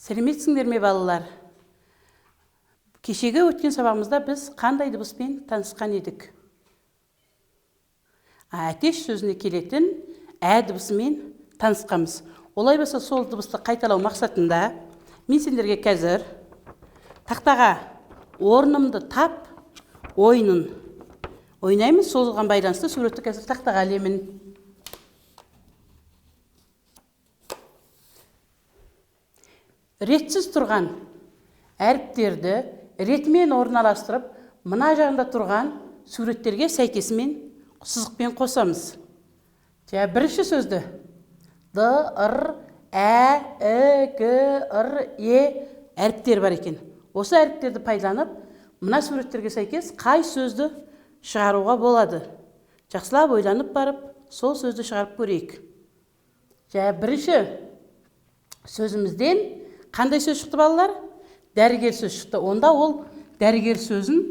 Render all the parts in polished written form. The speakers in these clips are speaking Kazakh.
Сәлеметсіңдер ме балалар? Кешегі өткен сабағымызда біз қандай дыбыспен танысқан едік? Әтеш сөзіне келетін ә дыбысымен танысқанбыз. Олай болса сол дыбысты қайталау мақсатында мен сендерге қазір тақтаға орнымды тап ойынын ойнаймыз. Соған байланысты суретті қазір тақтаға ілемін. Ретсіз тұрған әріптерді ретімен орналастырып, мына жағында тұрған суреттерге сәйкесімен сызықпен қосамыз. Бірінші сөзді Д, Р, Ә, І, Г, Р, Е әріптер бар екен. Осы әріптерді пайдаланып, мына суреттерге сәйкес қай сөзді шығаруға болады? Жақсылап ойланып барып, сол сөзді шығарып көрейік. Бірінші сөзімізден қандай сөз шықты балалар? Дәрігер сөз шықты. Онда ол дәрігер сөзін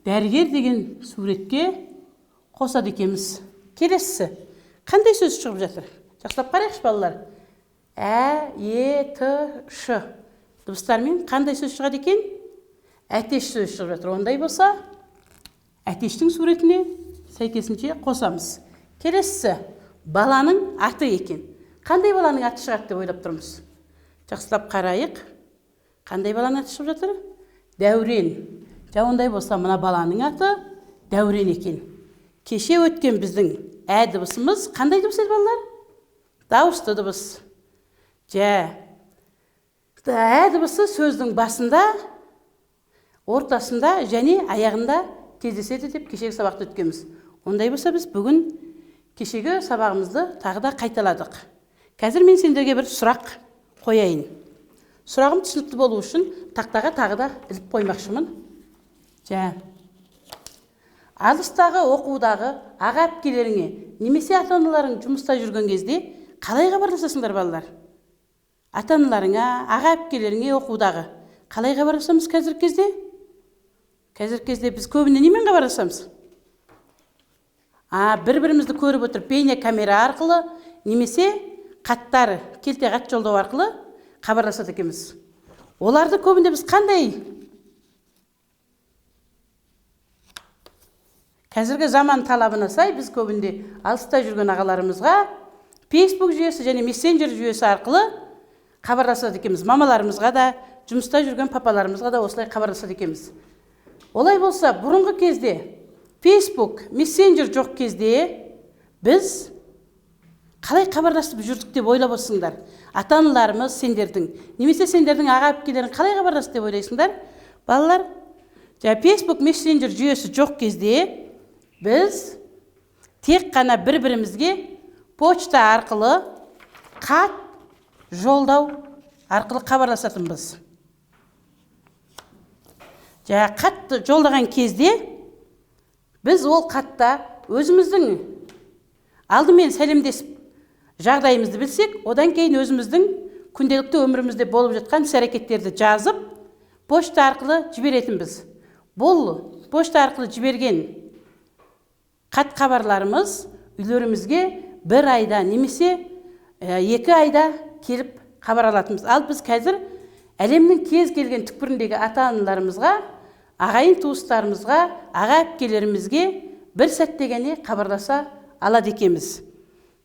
дәрігер деген суретке қосады екенбіз. Келесісі. Қандай сөз шығып жатыр? Жақсылап қарайықшы балалар. Ә, Е, Т, Ш дыбыстармен қандай сөз шығады екен? Әтеш сөз шығып жатыр. Ондай болса, әтештің суретіне сәйкесінше қосамыз. Келесісі. Баланың аты екен. Қандай баланың аты шығады деп ойлап тұрмыз? Жақсылап қарайық. Қандай баланың аты шығып жатыр? Дәурен. Ондай болса, мына баланың аты Дәурен екен. Кеше өткен біздің ә дыбысымыз қандай дыбыс еді балалар? Дауысты дыбыс. Ә дыбысы сөздің басында, ортасында және аяғында кездеседі деп кешегі сабақты өткенбіз. Ондай болса, біз бүгін кешегі сабағымызды тағы да қайталадық. Қазір мен сендерге бір сұрақ қояйын. Сұрағым түсінікті болу үшін тақтаға тағы да іліп қоймақшымын. Алыстағы оқудағы аға әпкелеріңе немесе ата-аналарың жұмыста жүрген кезде қалай хабарласасыңдар балалар? Ата-аналарыңа, аға әпкелеріңе оқудағы қалай хабарласамыз қазіргі кезде? Қазіргі кезде біз көбіне немен хабарласамыз? Бір-бірімізді көріп отырып, бейне камера арқылы немесе хаттар, келте хат жолдау арқылы хабарласады екенбіз. Оларды көбінде біз қандай? Қазіргі заман талабына сай біз көбінде алыста жүрген ағаларымызға Facebook жүйесі және мессенджер жүйесі арқылы хабарласады екенбіз. Мамаларымызға да, жұмыста жүрген папаларымызға да осылай хабарласады екенбіз. Олай болса, бұрынғы кезде Facebook, мессенджер жоқ кезде біз қалай хабарласып жүрдік деп ойлап отырсыңдар? Ата-аналарымыз сендердің, немесе сендердің аға әпкелерің қалай хабарласты деп ойлайсыңдар? Балалар, Facebook, мессенджер жүйесі жоқ кезде біз тек қана бір-бірімізге почта арқылы, хат жолдау арқылы хабарласатынбыз. Хатты жолдаған кезде біз ол хатта өзіміздің алдымен сәлемдесіп жағдайымызды білсек, одан кейін өзіміздің күнделікті өмірімізде болып жатқан іс-әрекеттерді жазып, почта арқылы жіберетінбіз. Бұл почта арқылы жіберген хат хабарларымыз үйлерімізге бір айда немесе 2 айда келіп хабар алатынбыз. Ал біз қазір әлемнің кез келген түкпіріндегі ата-аналарымызға, ағайын туыстарымызға, аға әпкелерімізге бір сәтте ғана хабарласа алады екенбіз.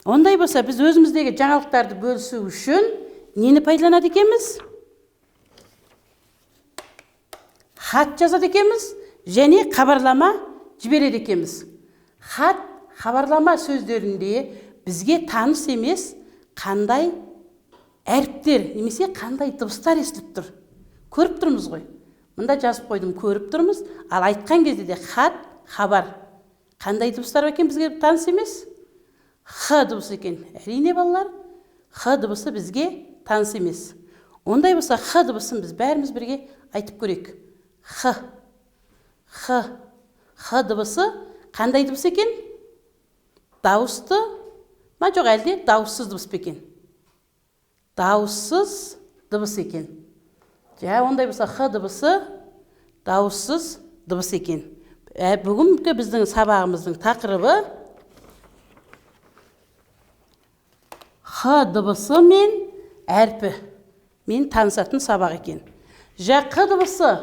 Ондай болса, біз өзіміздегі жаңалықтарды бөлісу үшін нені пайдаланады екенбіз? Хат жазады екенбіз және хабарлама жібереді екенбіз. Хат, хабарлама сөздерінде бізге таныс емес қандай әріптер немесе қандай дыбыстар естіліп тұр. Көріп тұрмыз ғой. Мұнда жазып қойдым, көріп тұрмыз. Ал айтқан кезде де хат, хабар. Қандай дыбыстар екен бізге таныс емес? Х дыбысы екен. Әрине балалар, Х дыбысы бізге таныс емес. Ондай болса, Х дыбысын біз бәріміз бірге айтып көрейік. Х дыбысы қандай дыбыс екен? Дауысты ма жоқ әлде дауыссыз дыбыс екен? Дауыссыз дыбыс екен. Ондай болса, Х дыбысы дауыссыз дыбыс екен. Бүгінгі біздің сабағымыздың тақырыбы Х дыбысы мен әрпі. мен танысатын сабақ екен. Қ дыбысы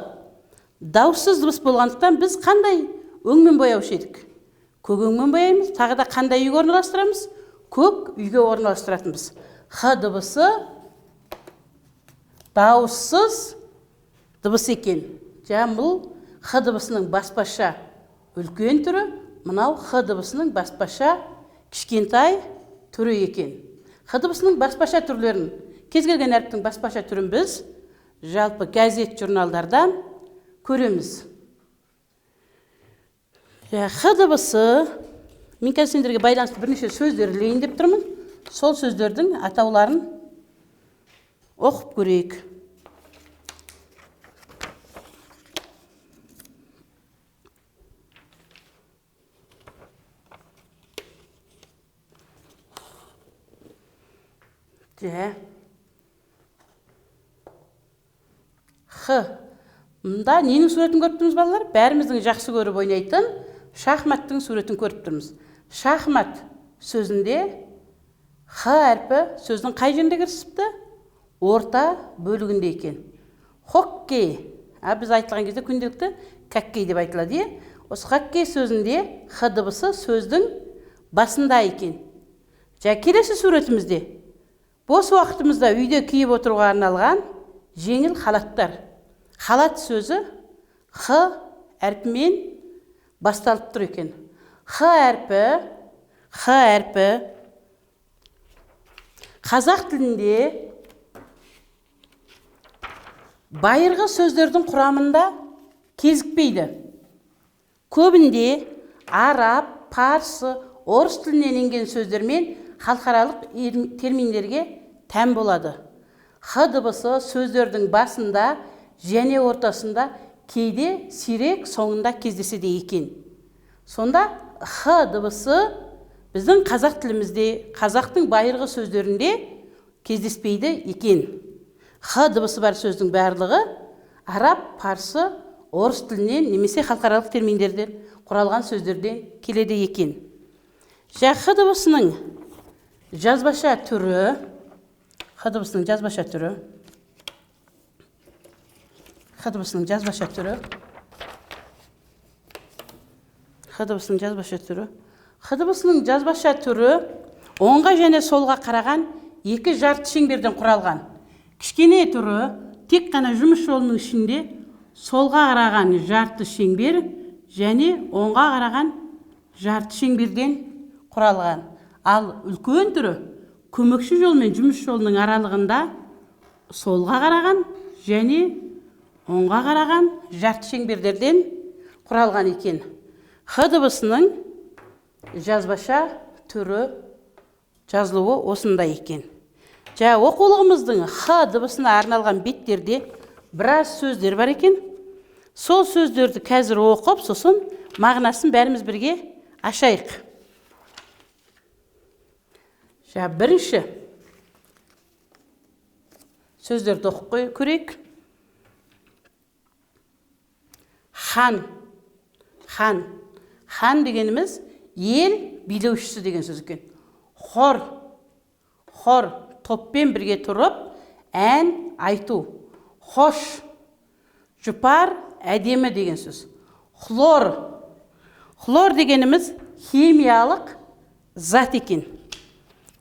дауыссыз дыбыс болғандықтан біз қандай өңмен бояушы едік? Көк өңмен бояймыз, тағы да қандай үйге орналастырамыз? Көк үйге орналастыратынбыз. Х дыбысы дауыссыз дыбыс екен. Бұл Х дыбысының баспаша үлкен түрі, мынау Х дыбысының баспаша кішкентай түрі екен. Х дыбысының баспаша түрлерін, кез келген әріптің баспаша түрін біз жалпы газет, журналдардан көреміз. Х дыбысы, мен қазір сендерге байланысты бірнеше сөздер ілейін деп тұрмын. Сол сөздердің атауларын оқып көрейік. Х. Мұнда ненің суретін көріп тұрмыз, балалар? Бәріміздің жақсы көріп ойнайтын шахматтың суретін көріп тұрмыз. Шахмат сөзінде Х әрпі сөздің қай жерінде кірісіпті? Орта бөлігінде екен. Хоккей. Біз айтылған кезде күнделікті хоккей деп айтылады. Осы хоккей сөзінде Х дыбысы сөздің басында екен. Келесі суретімізде бос уақытымызда үйде киіп отыруға арналған жеңіл халаттар. Халат сөзі Х әрпімен басталып тұр екен. Х әрпі қазақ тілінде байырғы сөздердің құрамында кезікпейді. Көбінде араб, парсы, орыс тілінен енген сөздермен халықаралық терминдерге тән болады. Х дыбысы сөздердің басында және ортасында, кейде сирек соңында кездеседі екен. Сонда Х дыбысы біздің қазақ тілімізде, қазақтың байырғы сөздерінде кездеспейді екен. Х дыбысы бар сөздің барлығы араб, парсы, орыс тілінен немесе халықаралық терминдерден құралған сөздерден келеді екен. Х дыбысының жазбаша түрі, Х дыбысының жазбаша түрі, Х дыбысының жазбаша түрі, Х дыбысының жазбаша түрі, Х дыбысының жазбаша түрі оңға және солға қараған екі жарты шеңберден құралған. Кішкене түрі тек қана жұмыс жолының ішінде солға қараған жарты шеңбер және оңға қараған жарты шеңберден құралған. Ал үлкен түрі көмекші жол мен жұмыс жолының аралығында солға қараған және оңға қараған жарты шеңбердерден құралған екен. Х дыбысының жазбаша түрі жазылуы осындай екен. Оқулығымыздың Х дыбысына арналған беттерде біраз сөздер бар екен. Сол сөздерді қазір оқып, сосын мағынасын бәріміз бірге ашайық. Бірінші сөздерді оқып көрейік. Хан. Хан дегеніміз ел билеушісі деген сөз екен. Хор, топпен бірге тұрып, ән айту. Хош, жұпар, әдемі деген сөз. Хлор дегеніміз химиялық зат екен.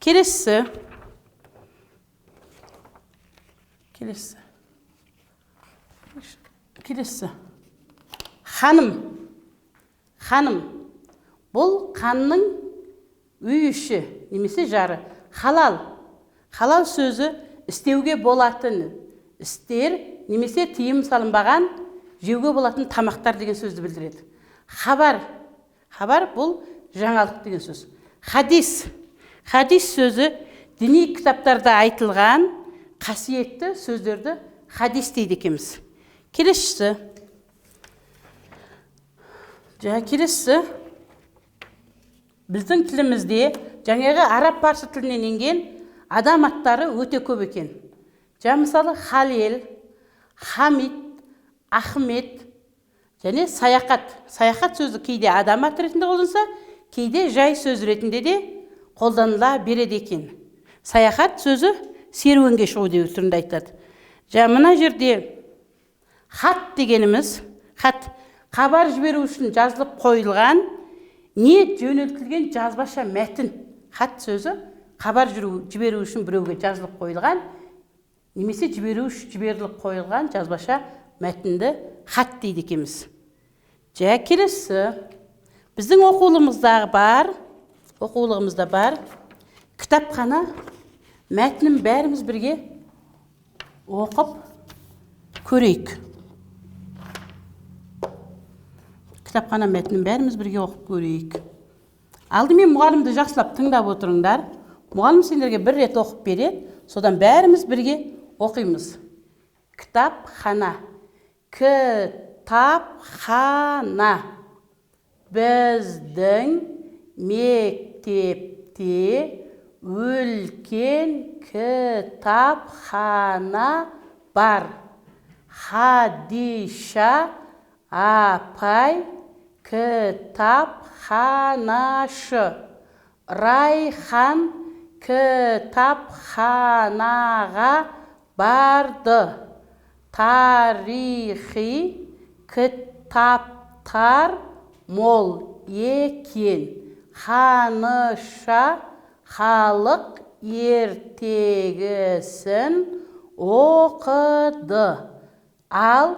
Келесі. Ханым. Бұл қанның үй іші, немесе жары. Халал сөзі істеуге болатын істер, немесе тыйым салынбаған жеуге болатын тамақтар деген сөзді білдіреді. Хабар бұл жаңалық деген сөз. Хадис сөзі діни кітаптарда айтылған қасиетті сөздерді хадис дейді екенбіз. Келесісі. Біздің тілімізде жаңағы араб парсы тілінен енген адам аттары өте көп екен. Мысалы Халел, Хамид, Ахмет және Саяхат. Саяхат сөзі кейде адам аты ретінде қолданса, кейде жай сөз ретінде де қолданыла береді екен. Саяхат сөзі серуенге шығу деген түрінде айтады. Мына жерде хат дегеніміз, хат хабар жіберу үшін жазылып қойылған, не жөнелтілген жазбаша мәтін. Хат сөзі хабар жіберу үшін біреуге жазылып қойылған, немесе жіберіліп қойылған жазбаша мәтінді хат дейді екенбіз. Келесі біздің оқулығымызда бар кітапхана мәтінін бәріміз бірге оқып көрейік. Кітапхана мәтінін бәріміз бірге оқып көрейік. Алдымен мұғалімді жақсылап тыңдап отырыңдар. Мұғалім сендерге бір рет оқып береді, содан бәріміз бірге оқимыз. Кітапхана. Кітапхана. Біздің мектепте үлкен кітапхана бар. Хадиша апай кітапханашы. Райхан кітапханаға барды. Тарихи кітаптар мол екен. Ханыша халық ертегісін оқыды. Ал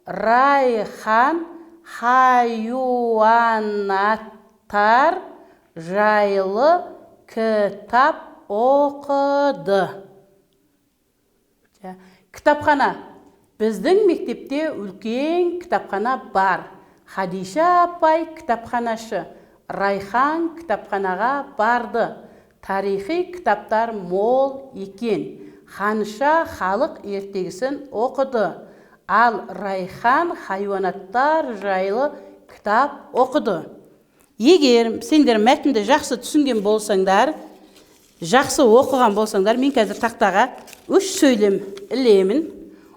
Райхан хайуанаттар жайлы кітап оқыды. Кітапхана. Біздің мектепте үлкен кітапхана бар. Хадиша апай кітапханашы. Райхан кітапханаға барды. Тарихи кітаптар мол екен. Ханыша халық ертегісін оқыды. Ал Райхан хайуанаттар жайлы кітап оқыды. Егер сендер мәтінді жақсы түсінген болсаңдар, жақсы оқыған болсаңдар, мен қазір тақтаға 3 сөйлем ілемін.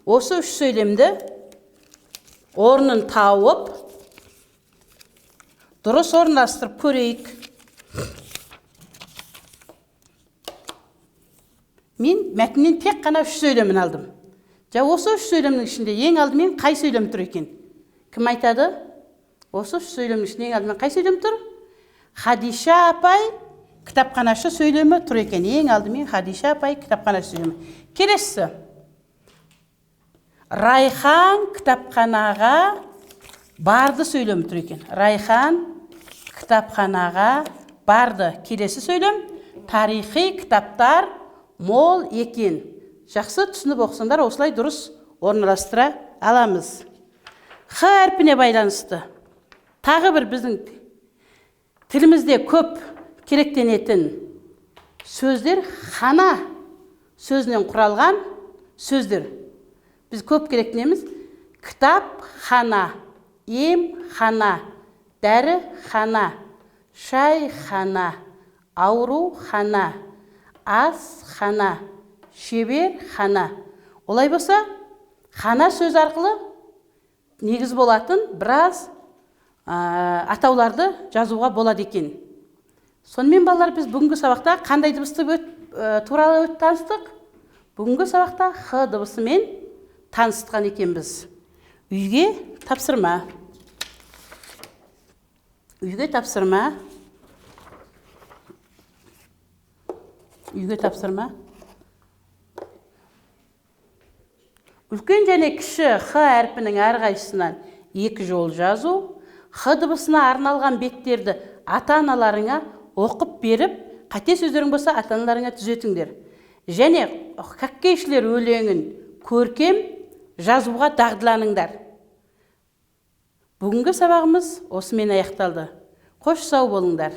Осы 3 сөйлемді орнын тауып, дұрыс орналастырып көрейік. Мен мәтіннен тек қана 3 сөйлемін алдым. Осы 3 сөйлемнің ішінде ең алдымен қай сөйлем тұр екен? Кім айтады? Осы 3 сөйлемнің ішінде ең алдымен қай сөйлем тұр? Хадиша апай кітапханашы сөйлемі тұр екен. Ең алдымен Хадиша апай кітапханашы сөйлемі. Келесі. Райхан кітапханаға барды сөйлемі тұр екен. Райхан кітапханаға барды. Келесі сөйлем. Тарихи кітаптар мол екен. Жақсы түсініп оқысаңдар, осылай дұрыс орналастыра аламыз. Х әрпіне байланысты. Тағы бір біздің тілімізде көп керектенетін сөздер хана сөзінен құралған сөздер. Біз көп керектенеміз. Кітапхана, емхана, дәріхана, шайхана, аурухана, асхана, шеберхана. Олай болса, хана сөз арқылы негіз болатын біраз атауларды жазуға болады екен. Сонымен балалар, біз бүгінгі сабақта қандай дыбысты туралы таныстық? Бүгінгі сабақта Х дыбысымен таныстырған екенбіз. Үйге тапсырма. Үйге тапсырма. Үйге тапсырма. Үлкен және кіші Х әрпінің әрқайсысынан 2 жол жазу. Х дыбысына арналған беттерді ата-аналарыңа оқып беріп, қате сөздерің болса ата-аналарыңа түзетіңдер. Және хоккейшілер өлеңін көркем жазуға дағдыланыңдар. Бүгінгі сабағымыз осымен аяқталды. Қош сау болыңдар.